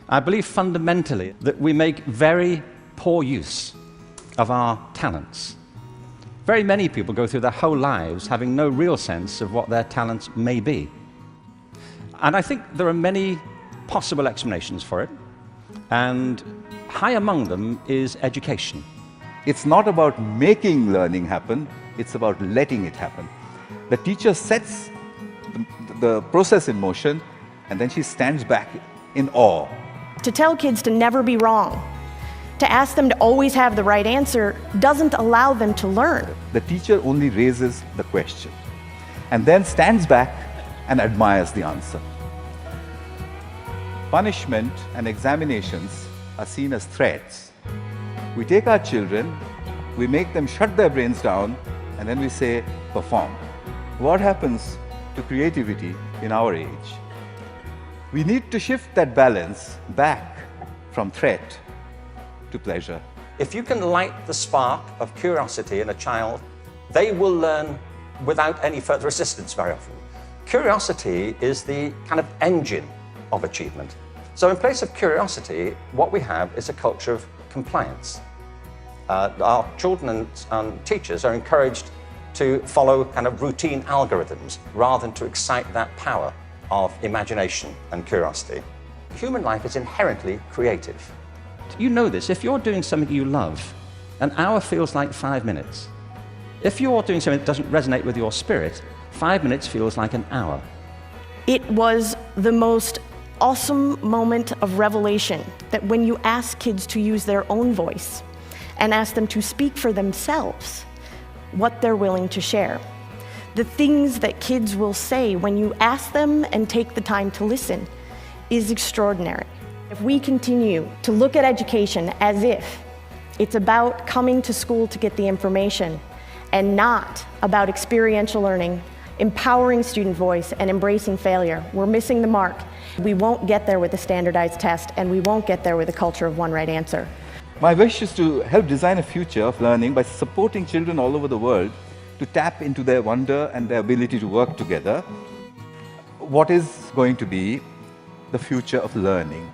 I believe fundamentally that we make very poor use of our talents. Very many people go through their whole lives having no real sense of what their talents may be. And I think there are many possible explanations for it, and high among them is education. It's not about making learning happen, it's about letting it happen. The teacher sets the process in motion, and then she stands back in awe. To tell kids to never be wrong, to ask them to always have the right answer, doesn't allow them to learn. The teacher only raises the question, and then stands back and admires the answer. Punishment and examinations are seen as threats. We take our children, we make them shut their brains down, and then we say, perform. What happens to creativity in our age? We need to shift that balance back from threat to pleasure. If you can light the spark of curiosity in a child, they will learn without any further assistance very often. Curiosity is the kind of engine of achievement. So in place of curiosity, what we have is a culture of compliance. Our children and teachers are encouraged to follow kind of routine algorithms rather than to excite that power of imagination and curiosity. Human life is inherently creative. You know this, if you're doing something you love, an hour feels like 5 minutes. If you're doing something that doesn't resonate with your spirit, 5 minutes feels like an hour. It was the most awesome moment of revelation that when you ask kids to use their own voice and ask them to speak for themselves, what they're willing to share. The things that kids will say when you ask them and take the time to listen is extraordinary. If we continue to look at education as if it's about coming to school to get the information and not about experiential learning, empowering student voice, and embracing failure, we're missing the mark. We won't get there with a standardized test, and we won't get there with a culture of one right answer. My wish is to help design a future of learning by supporting children all over the world to tap into their wonder and their ability to work together. What is going to be the future of learning?